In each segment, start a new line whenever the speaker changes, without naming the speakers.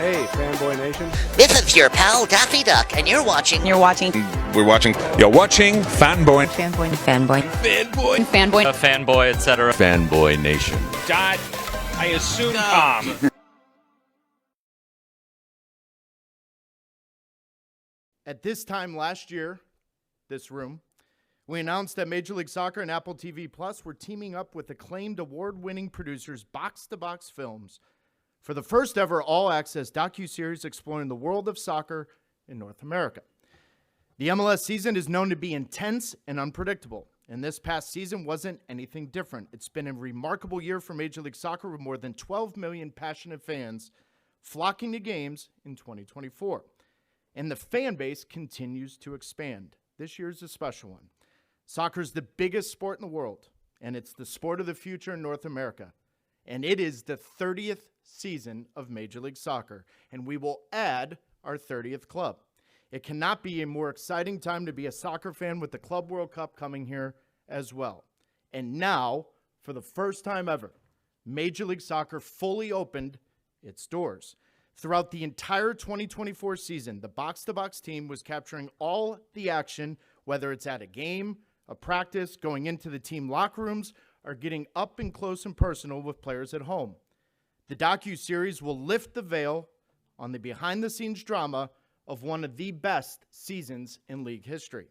Hey, Fanboy Nation.
This is your pal Daffy Duck, and you're watching.
We're watching
Fanboy.
Fanboy,
fanboy, etc.
Fanboy Nation.
I assume Tom.
At this time last year, this room, we announced that Major League Soccer and Apple TV Plus were teaming up with acclaimed award-winning producers Box to Box Films for the first ever all-access docuseries exploring the world of soccer in North America. The MLS season is known to be intense and unpredictable, and this past season wasn't anything different. It's been a remarkable year for Major League Soccer with more than 12 million passionate fans flocking to games in 2024. And the fan base continues to expand. This year's a special one. Soccer is the biggest sport in the world, and it's the sport of the future in North America. And it is the 30th season of Major League Soccer, and we will add our 30th club. It cannot be a more exciting time to be a soccer fan with the Club World Cup coming here as well. And now, for the first time ever, Major League Soccer fully opened its doors. Throughout the entire 2024 season, the box-to-box team was capturing all the action, whether it's at a game, a practice, going into the team locker rooms, or getting up and close and personal with players at home. The docuseries will lift the veil on the behind-the-scenes drama of one of the best seasons in league history.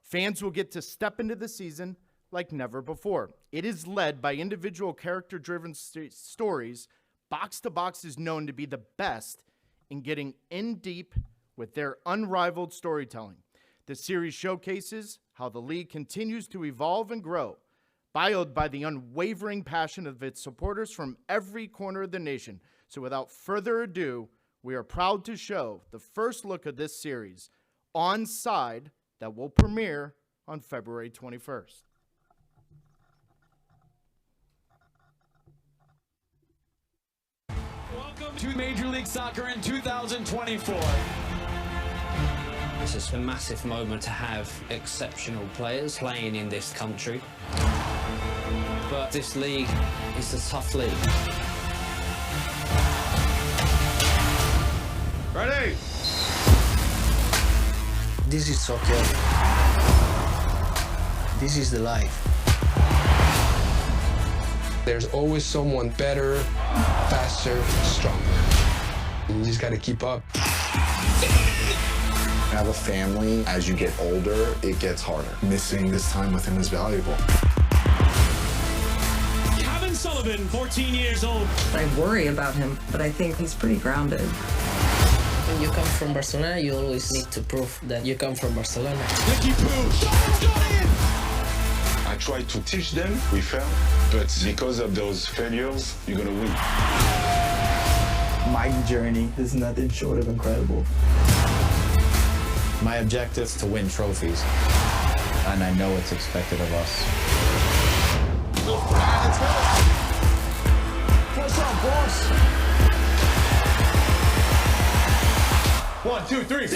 Fans will get to step into the season like never before. It is led by individual character-driven stories. Box to Box is known to be the best in getting in deep with their unrivaled storytelling. The series showcases how the league continues to evolve and grow, buoyed by the unwavering passion of its supporters from every corner of the nation. So without further ado, we are proud to show the first look of this series, Onside, that will premiere on February 21st.
Welcome to Major League Soccer in 2024.
This is a massive moment to have exceptional players playing in this country. But this league is a tough league.
Ready?
This is soccer. This is the life.
There's always someone better, faster, stronger. You just gotta keep up.
Have a family. As you get older, it gets harder. Missing this time with him is valuable.
Sullivan, 14 years old.
I worry about him, but I think he's pretty grounded.
When you come from Barcelona, you always need to prove that you come from Barcelona.
I tried to teach them, we failed, but because of those failures, you're gonna win.
My journey is nothing short of incredible.
My objective is to win trophies, and I know what's expected of us.
What's up, boss?
1, 2, 3.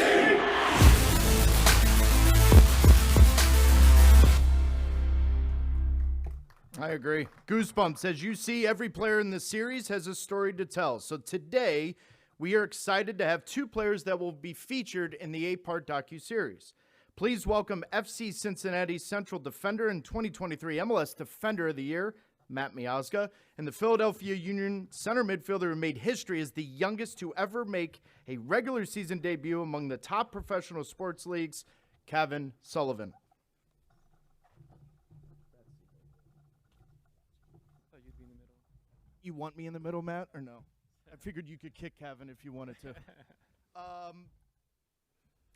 I agree. Goosebumps. As you see, every player in the series has a story to tell. So today, we are excited to have two players that will be featured in the 8-part docuseries. Please welcome FC Cincinnati Central Defender and 2023 MLS Defender of the Year, Matt Miazga, and the Philadelphia Union center midfielder who made history as the youngest to ever make a regular season debut among the top professional sports leagues, Kevin Sullivan. You want me in the middle, Matt, or no? I figured you could kick Kevin if you wanted to.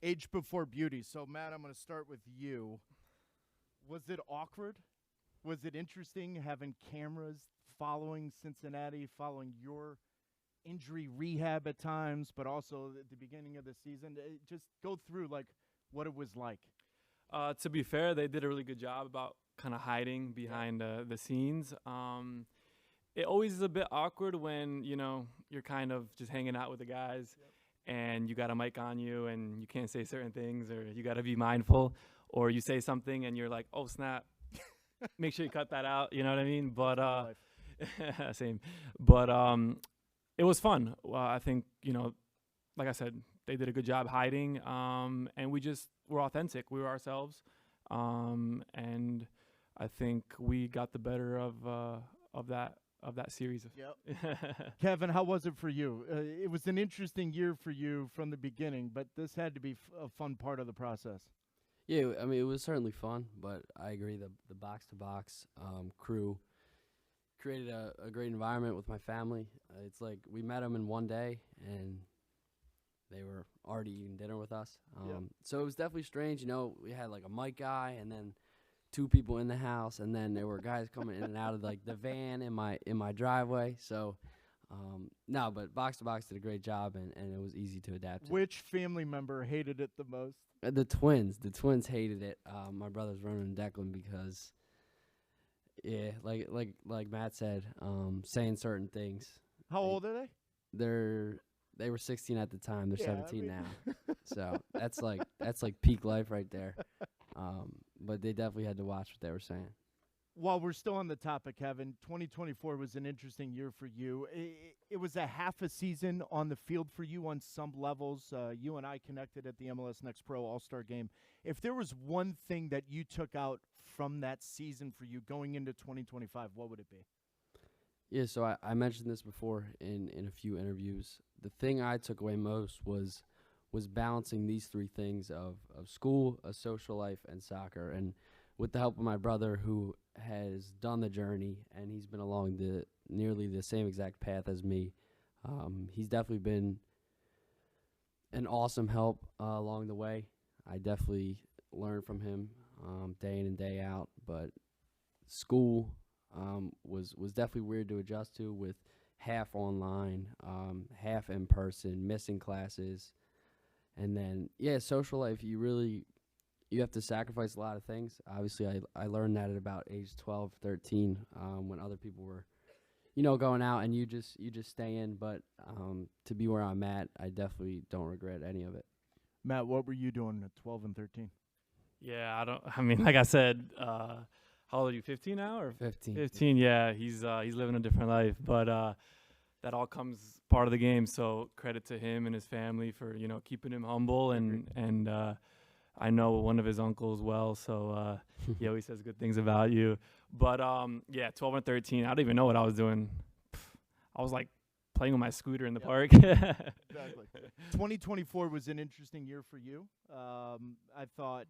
Age before beauty. So, Matt, I'm going to start with you. Was it awkward? Was it interesting having cameras following Cincinnati, following your injury rehab at times, but also at the beginning of the season? Just go through, like, what it was like.
To be fair, they did a really good job about kind of hiding behind the scenes. It always is a bit awkward when, you know, you're kind of just hanging out with the guys. Yep. And you got a mic on you and you can't say certain things, or you got to be mindful, or you say something and you're like, oh, snap. Make sure you cut that out. You know what I mean? But same. But it was fun. I think, like I said, they did a good job hiding, and we just were authentic. We were ourselves, and I think we got the better of that series.
Yep. Kevin, how was it for you? It was an interesting year for you from the beginning, but this had to be a fun part of the process.
Yeah, I mean, it was certainly fun, but I agree the box-to-box crew created a great environment with my family. It's like we met them in one day, and they were already eating dinner with us. So it was definitely strange. We had like a mic guy, and then 2 people in the house, and then there were guys coming in and out of like the van in my driveway. So no, but Box to Box did a great job, and it was easy to adapt to.
Which family member hated it the most?
The twins hated it. My brothers Ronan and Declan, because like Matt said, saying certain things.
How old are they?
They were 16 at the time. They're 17 now. So that's like peak life right there. But they definitely had to watch what they were saying.
While we're still on the topic, Kevin, 2024 was an interesting year for you. It was a half a season on the field for you on some levels. You and I connected at the MLS Next Pro All-Star Game. If there was one thing that you took out from that season for you going into 2025, what would it be?
Yeah, so I mentioned this before in a few interviews. The thing I took away most was balancing these 3 things of school, a social life, and soccer. And with the help of my brother, who has done the journey, and he's been along nearly the same exact path as me, he's definitely been an awesome help along the way. I definitely learned from him day in and day out. But school was definitely weird to adjust to, with half online, half in person, missing classes. And then, social life, you have to sacrifice a lot of things. Obviously, I learned that at about age 12, 13, when other people were, going out, and you just stay in. But to be where I'm at, I definitely don't regret any of it.
Matt, what were you doing at 12 and 13?
Yeah, like I said, how old are you, 15 now? Or
15.
15, yeah. He's living a different life. But that all comes part of the game. So credit to him and his family for, keeping him humble. And I know one of his uncles well, so he always says good things about you. But 12 and 13, I don't even know what I was doing. I was like playing with my scooter in the park.
Exactly. 2024 was an interesting year for you. I thought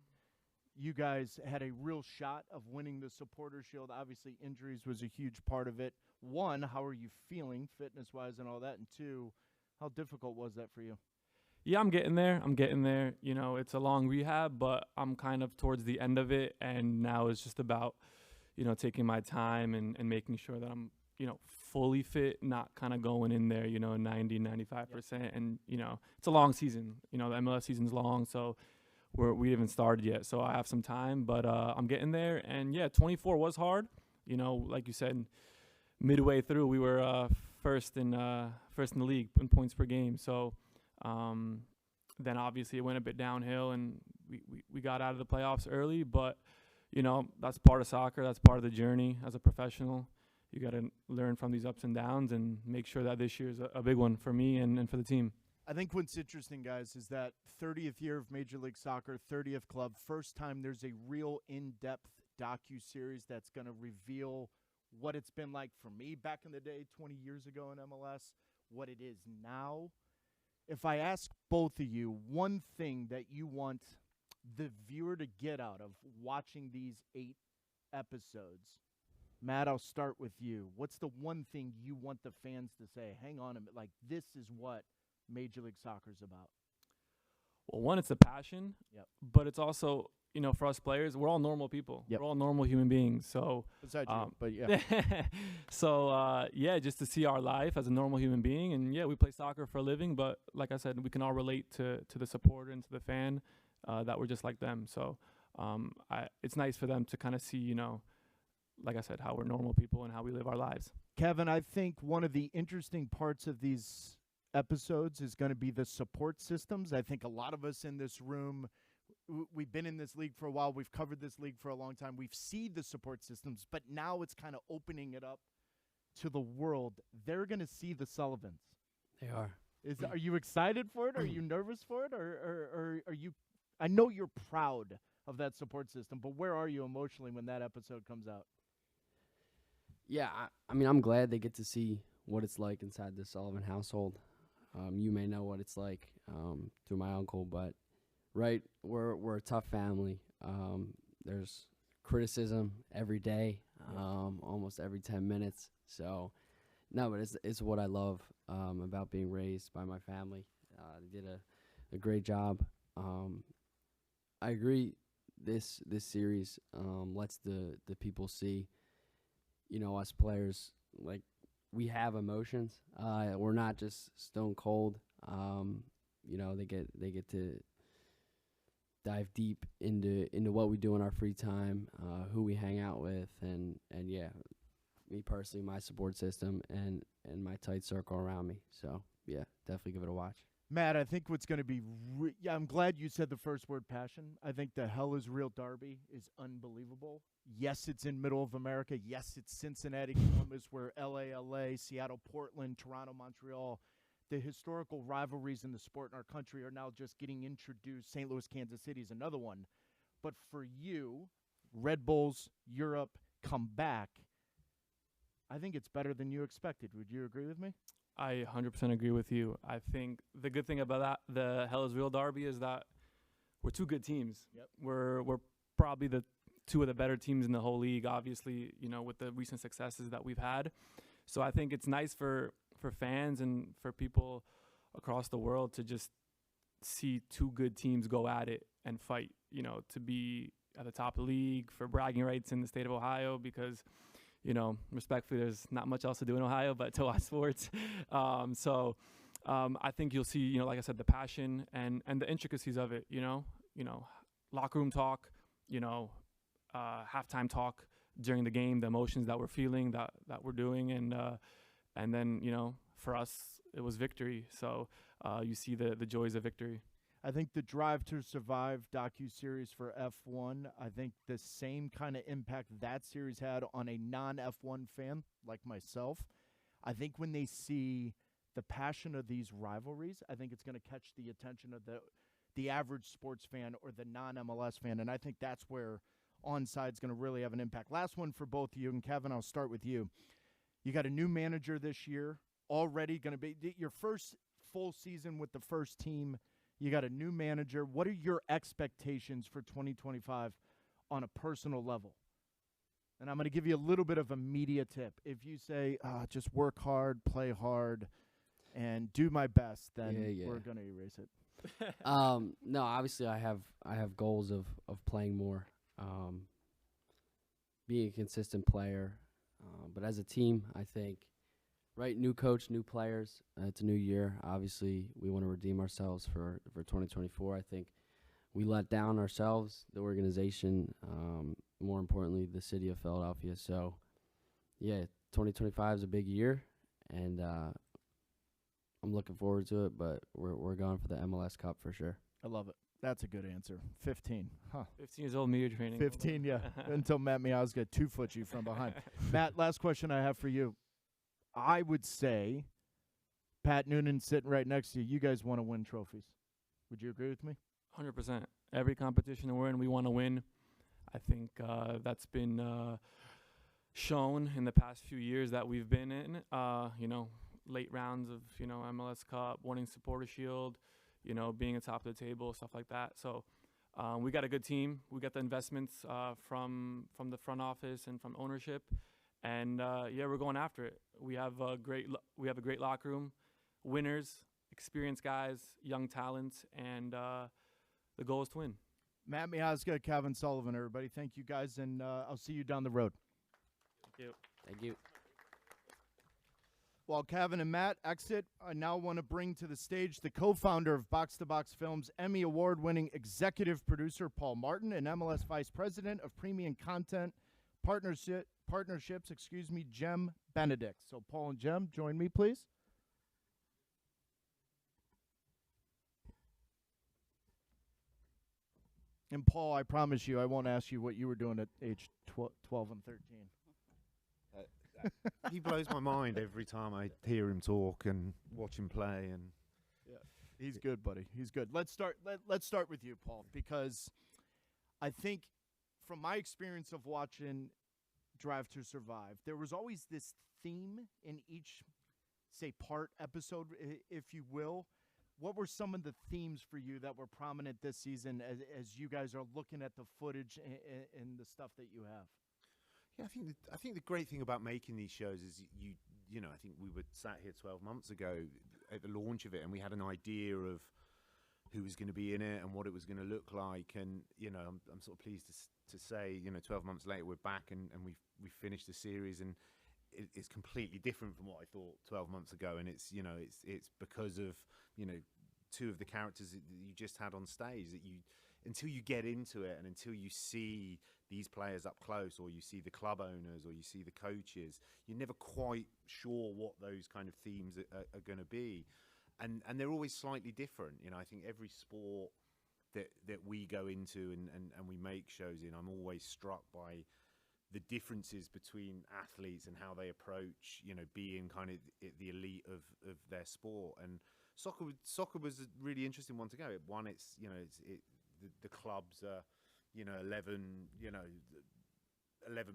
you guys had a real shot of winning the Supporter Shield. Obviously, injuries was a huge part of it. 1, how are you feeling fitness-wise and all that? And 2, how difficult was that for you?
Yeah, I'm getting there. It's a long rehab, but I'm kind of towards the end of it. And now it's just about, taking my time and making sure that I'm, fully fit, not kind of going in there, 90, 95%. Yep. And, it's a long season. The MLS season's long, so we haven't started yet. So I have some time, but I'm getting there. And, 24 was hard. Like you said, midway through, we were first in the league in points per game. So then obviously it went a bit downhill, and we got out of the playoffs early. But, that's part of soccer. That's part of the journey as a professional. You got to learn from these ups and downs and make sure that this year is a big one for me and for the team.
I think what's interesting, guys, is that 30th year of Major League Soccer, 30th club, first time there's a real in-depth docuseries that's going to reveal what it's been like for me back in the day, 20 years ago in MLS, what it is now. If I ask both of you one thing that you want the viewer to get out of watching these 8 episodes, Matt, I'll start with you. What's the one thing you want the fans to say, hang on a minute, like this is what Major League Soccer is about?
Well, one, it's the passion, but it's also, for us players, we're all normal people. We're all normal human beings. So,
besides you, but yeah.
So, just to see our life as a normal human being. And, we play soccer for a living, but like I said, we can all relate to the supporter and to the fan that we're just like them. So it's nice for them to kind of see, like I said, how we're normal people and how we live our lives.
Kevin, I think one of the interesting parts of these episodes is going to be the support systems. I think a lot of us in this room, we've been in this league for a while. We've covered this league for a long time. We've seen the support systems, but now it's kind of opening it up to the world. They're going to see the Sullivans.
They are.
Are you excited for it? Are you nervous for it? Or are you? I know you're proud of that support system, but where are you emotionally when that episode comes out?
Yeah, I mean, I'm glad they get to see what it's like inside the Sullivan household. You may know what it's like through my uncle, but right, we're a tough family. There's criticism every day, almost every 10 minutes. So, no, but it's what I love about being raised by my family. They did a great job. I agree. This series lets the people see, us players, like, we have emotions. We're not just stone cold. They get to dive deep into what we do in our free time, who we hang out with, and yeah, me personally, my support system and my tight circle around me. So yeah, definitely give it a watch.
Matt, I think what's going to be I'm glad you said the first word, passion. I think the Hell is Real Derby is unbelievable. Yes, it's in middle of America. Yes, it's Cincinnati, Columbus, where LA, Seattle, Portland, Toronto, Montreal. The historical rivalries in the sport in our country are now just getting introduced. St. Louis, Kansas City is another one. But for you, Red Bulls, Europe, come back, I think it's better than you expected. Would you agree with me?
I 100% agree with you. I think the good thing about the Hell is Real Derby is that we're two good teams.
Yep.
We're probably the two of the better teams in the whole league, obviously, with the recent successes that we've had. So I think it's nice for fans and for people across the world to just see two good teams go at it and fight, to be at the top of the league, for bragging rights in the state of Ohio, because respectfully, there's not much else to do in Ohio but to watch sports. I think you'll see, like I said, the passion and the intricacies of it, locker room talk, halftime talk during the game, the emotions that we're feeling, that we're doing. And then, for us, it was victory. So you see the joys of victory.
I think the Drive to Survive docuseries for F1, I think the same kind of impact that series had on a non-F1 fan like myself. I think when they see the passion of these rivalries, I think it's going to catch the attention of the average sports fan or the non-MLS fan, and I think that's where Onside's going to really have an impact. Last one for both of you, and Kevin, I'll start with you. You got a new manager this year, already going to be your first full season with the first team. You got a new manager. What are your expectations for 2025 on a personal level? And I'm going to give you a little bit of a media tip. If you say, just work hard, play hard, and do my best, then we're going to erase it.
No, obviously I have goals of playing more, being a consistent player. But as a team, I think, right, new coach, new players. It's a new year. Obviously, we want to redeem ourselves for 2024. I think we let down ourselves, the organization, more importantly, the city of Philadelphia. So, yeah, 2025 is a big year, and I'm looking forward to it, but we're going for the MLS Cup for sure.
I love it. That's a good answer. 15. Huh.
15 years old, media training.
15, yeah. Until Matt Miazga two-foot you from behind. Matt, last question I have for you. I would say, Pat Noonan sitting right next to you, you guys want to win trophies. Would you agree with me?
100%. Every competition we're in, we want to win. I think that's been shown in the past few years that we've been in, late rounds of, MLS Cup, winning Supporter Shield, being at top of the table, stuff like that. So we got a good team. We got the investments from the front office and from ownership. And we're going after it. We have a great locker room, winners, experienced guys, young talents, and the goal is to win.
Matt Miazga, Kevin Sullivan, everybody. Thank you guys, and I'll see you down the road.
Thank you.
Thank you.
While Kevin and Matt exit, I now want to bring to the stage the co-founder of Box to Box Films, Emmy Award-winning executive producer Paul Martin, and MLS Vice President of Premium Content Partnerships, Jem Benedict. So Paul and Jem, join me, please. And Paul, I promise you, I won't ask you what you were doing at age 12 and 13.
He blows my mind every time I hear him talk and watch him play. And
he's good, buddy. He's good. Let's start with you, Paul, because I think from my experience of watching Drive to Survive, there was always this theme in each, say, part episode, if you will. What were some of the themes for you that were prominent this season as you guys are looking at the footage and the stuff that you have?
Yeah, I think the great thing about making these shows is you know, I think we were sat here 12 months ago at the launch of it, and we had an idea of who was going to be in it and what it was going to look like. And you know, I'm sort of pleased to say, you know, 12 months later we're back and we've finished the series, and it's completely different from what I thought 12 months ago. And it's, you know, it's because of, you know, two of the characters that you just had on stage that you, until you get into it and until you see these players up close, or you see the club owners, or you see the coaches, you're never quite sure what those kind of themes are going to be. And they're always slightly different. You know, I think every sport that we go into and we make shows in, I'm always struck by the differences between athletes and how they approach, you know, being kind of the elite of their sport. And soccer was a really interesting one to go. One, it's, you know, the clubs are, you know, 11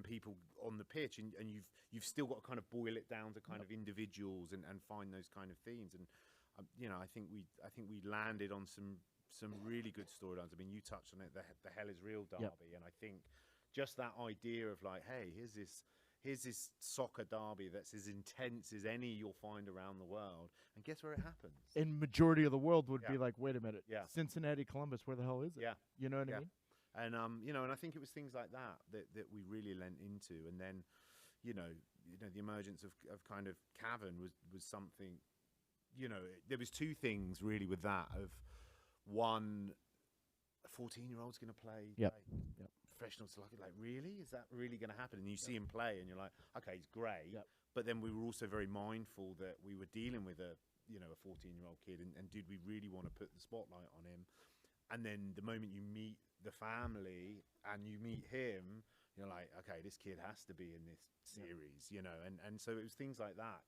people on the pitch, and you've still got to kind of boil it down to kind of individuals and find those kind of themes. And you know, I think we landed on some really good storylines. I mean, you touched on it, the Hell is Real derby, and I think just that idea of like, hey, here's this soccer derby that's as intense as any you'll find around the world, and guess where it happens?
And majority of the world would be like, wait a minute, Cincinnati, Columbus, where the hell is it?
Yeah,
you know what I mean?
And you know, and I think it was things like that we really lent into. And then, you know, the emergence of kind of Cavern was something. You know, there was two things really with that. Of one, a 14-year-old's going to play professional soccer. Like, really? Is that really going to happen? And you see him play, and you're like, okay, he's great. But then we were also very mindful that we were dealing with a 14-year-old kid, and did we really want to put the spotlight on him? And then the moment you meet the family and you meet him, you're like, okay, this kid has to be in this series, you know. And so it was things like that.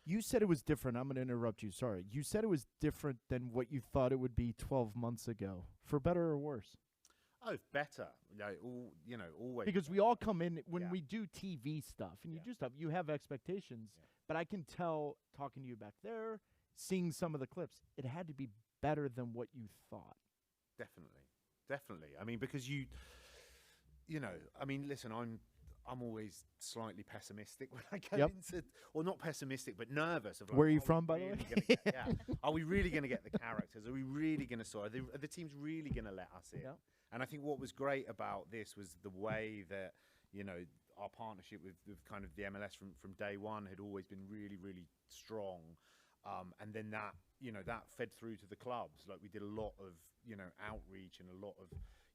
You said it was different. I'm going to interrupt you. Sorry. You said it was different than what you thought it would be 12 months ago, for better or worse.
Oh, better. Like, always.
Because we all come in when we do TV stuff, and you do stuff, you have expectations. But I can tell, talking to you back there, seeing some of the clips, it had to be better than what you thought.
Definitely. I mean, because you know, I mean, listen, I'm always slightly pessimistic when I go into, or not pessimistic, but nervous. Of like,
where are you from, by the way?
Are we really going to get the characters? Are we really going to sort? Are the teams really going to let us in? And I think what was great about this was the way that, you know, our partnership with kind of the MLS from day one had always been really, really strong. And then that, you know, that fed through to the clubs. Like, we did a lot of, you know, outreach and a lot of,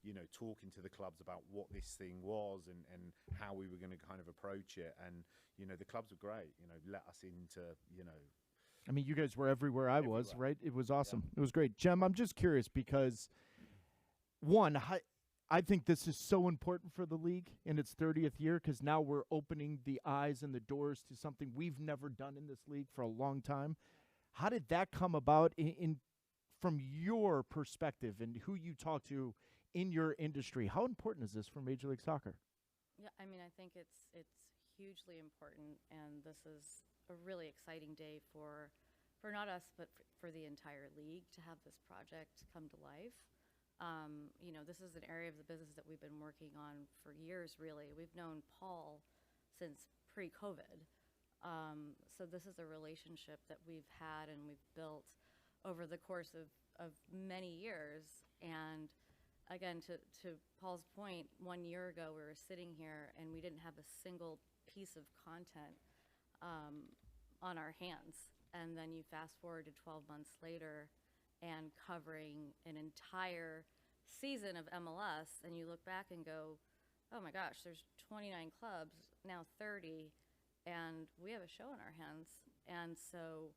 you know, talking to the clubs about what this thing was and how we were going to kind of approach it. And, you know, the clubs were great, you know, let us into, you know.
I mean, you guys were everywhere I was, right? It was awesome. It was great. Jem, I'm just curious because, one, I think this is so important for the league in its 30th year, because now we're opening the eyes and the doors to something we've never done in this league for a long time. How did that come about from your perspective and who you talk to in your industry? How important is this for Major League Soccer?
Yeah, I mean, I think it's hugely important, and this is a really exciting day for not us, but for the entire league to have this project come to life. You know, this is an area of the business that we've been working on for years, really. We've known Paul since pre-COVID. So this is a relationship that we've had and we've built over the course of many years. And again, to Paul's point, 1 year ago we were sitting here and we didn't have a single piece of content on our hands. And then you fast forward to 12 months later and covering an entire season of MLS, and you look back and go, oh my gosh, there's 29 clubs, now 30, and we have a show in our hands. And so,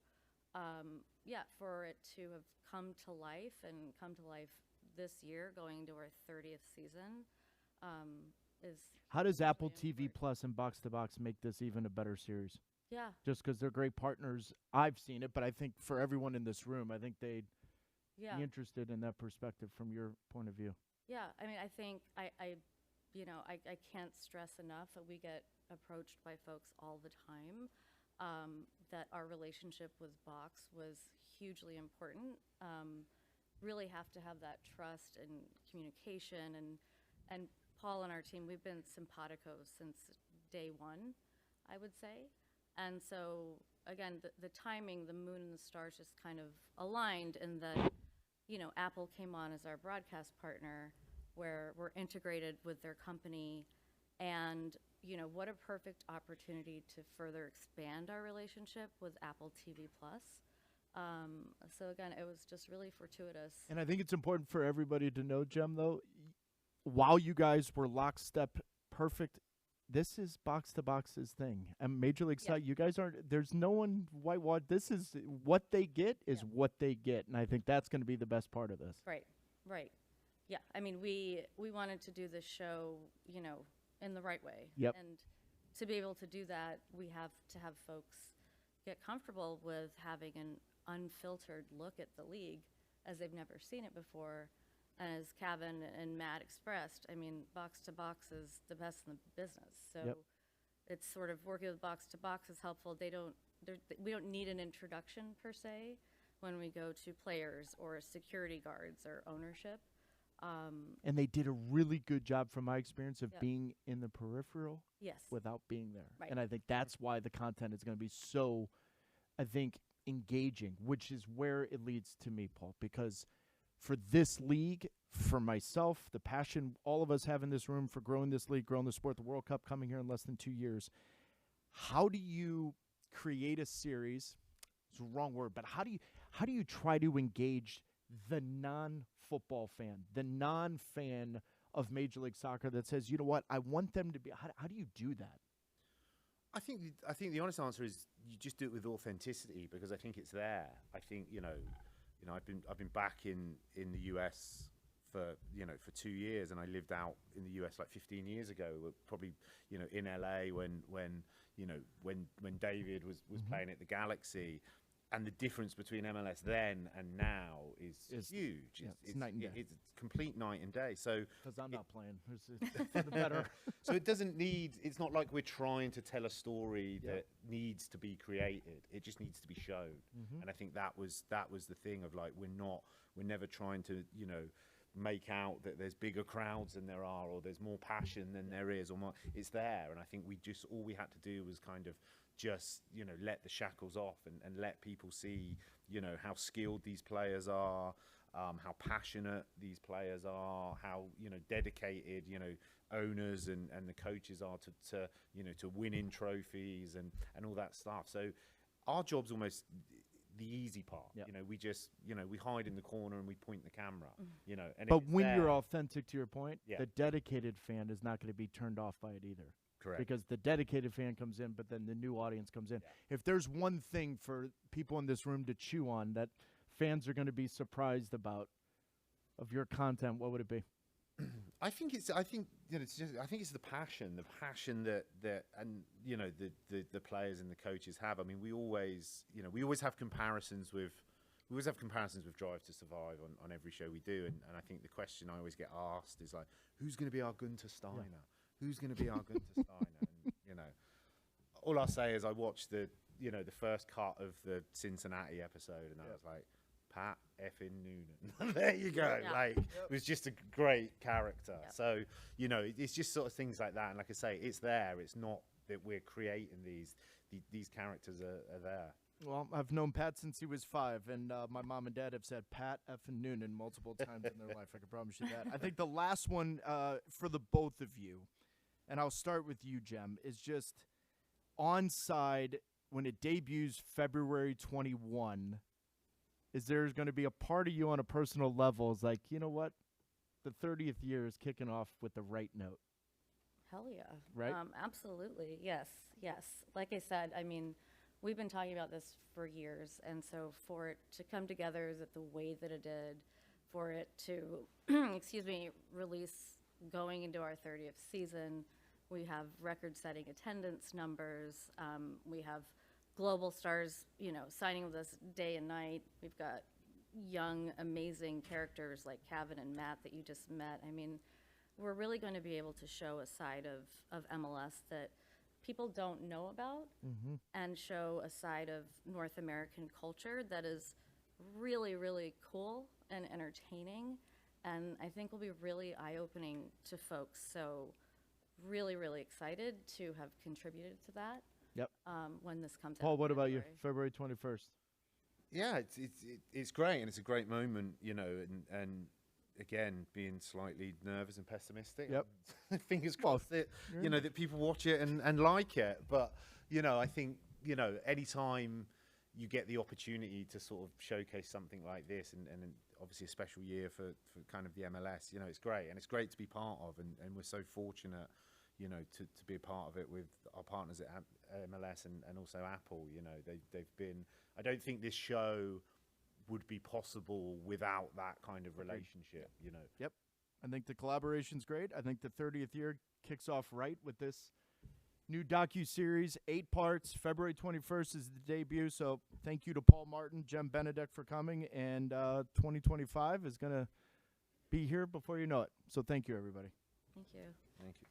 yeah, for it to have come to life and come to life this year, going into our 30th season, is.
How does
hugely
Apple TV
important.
Plus and Box to Box make this even a better series?
Yeah.
Just because they're great partners. I've seen it, but I think for everyone in this room, I think they'd
Yeah.
be interested in that perspective from your point of view.
Yeah, I mean, I think I can't stress enough that we get approached by folks all the time, that our relationship with Box was hugely important. Really have to have that trust and communication, and Paul and our team, we've been simpaticos since day one, I would say. And so again, the timing, the moon and the stars just kind of aligned in that, Apple came on as our broadcast partner, where we're integrated with their company, and what a perfect opportunity to further expand our relationship with Apple TV Plus. So again, it was just really fortuitous.
And I think it's important for everybody to know, Jem, though, while you guys were lockstep perfect, this is Box to Box's thing. And Major League Soccer, you guys aren't, there's no one whitewash. This is what they get is what they get. And I think that's going to be the best part of this.
Right. Yeah, I mean, we wanted to do this show, in the right way.
Yep.
And to be able to do that, we have to have folks get comfortable with having an unfiltered look at the league as they've never seen it before. And as Kevin and Matt expressed, I mean, Box to Box is the best in the business. So it's sort of working with Box to Box is helpful. We don't need an introduction per se when we go to players or security guards or ownership.
And they did a really good job, from my experience, of being in the peripheral without being there.
Right.
And I think that's why the content is going to be so, I think, engaging, which is where it leads to me, Paul, because for this league, for myself, the passion all of us have in this room for growing this league, growing the sport, the World Cup coming here in less than 2 years, how do you create a series? It's a wrong word, but how do you try to engage the non-football fan, the non-fan of Major League Soccer that says, you know what, I want them to be? How do you do that?
I think the honest answer is you just do it with authenticity, because I think it's there. I think I've been back in the US for 2 years, and I lived out in the US like 15 years ago, probably in LA when David was playing at the Galaxy. And the difference between MLS then and now is huge.
It's night and day.
It's complete night and day. So
because I'm not playing, for the better.
So it doesn't need. It's not like we're trying to tell a story that needs to be created. It just needs to be shown. And I think that was the thing of like we're never trying to make out that there's bigger crowds than there are, or there's more passion than there is, or more. It's there. And I think all we had to do was kind of just let the shackles off and let people see how skilled these players are, how passionate these players are, how dedicated owners and the coaches are to winning trophies and all that stuff. So our job's almost the easy part. We just we hide in the corner and we point the camera. And
but when you're authentic, to your point,
Yeah.
the dedicated fan is not going to be turned off by it either.
Correct.
Because the dedicated fan comes in, but then the new audience comes in. If there's one thing for people in this room to chew on that fans are going to be surprised about of your content, what would it be?
I think it's the passion that and the players and the coaches have. I mean, we always have comparisons with Drive to Survive on every show we do, and I think the question I always get asked is like, who's going to be our Gunter Steiner?
Yeah.
Who's going to be our Gunter Steiner? And all I'll say is I watched the first cut of the Cincinnati episode, and I was like, Pat effing Noonan. There you go.
Yeah.
Like, it was just a great character. Yeah. So it's just sort of things like that. And like I say, it's there. It's not that we're creating these characters are there.
Well, I've known Pat since he was 5, and my mom and dad have said Pat effing Noonan multiple times in their life. I can promise you that. I think the last one for the both of you, and I'll start with you, Jem, is just Onside when it debuts February 21. Is there going to be a part of you on a personal level is like, you know what? The 30th year is kicking off with the right note.
Hell yeah.
Right?
Absolutely. Yes. Like I said, I mean, we've been talking about this for years, and so for it to come together the way that it did, for it to, release going into our 30th season. We have record-setting attendance numbers. We have global stars, signing with us day and night. We've got young, amazing characters like Kevin and Matt that you just met. I mean, we're really going to be able to show a side of MLS that people don't know about, and show a side of North American culture that is really, really cool and entertaining, and I think will be really eye-opening to folks. So really, really excited to have contributed to that.
Yep.
When this comes out.
Paul,
in
what about you?
February.
February 21st.
Yeah, it's great, and it's a great moment, and again, being slightly nervous and pessimistic.
Yep.
Fingers crossed that that people watch it and like it. But I think anytime you get the opportunity to sort of showcase something like this, and obviously a special year for kind of the MLS, it's great, and it's great to be part of, and we're so fortunate, to be a part of it with our partners at MLS and also Apple. They've been. I don't think this show would be possible without that kind of relationship.
Yep. I think the collaboration's great. I think the 30th year kicks off right with this new docuseries, 8 parts. February 21st is the debut. So thank you to Paul Martin, Jem Benedek for coming. And 2025 is going to be here before you know it. So thank you, everybody.
Thank you.
Thank you.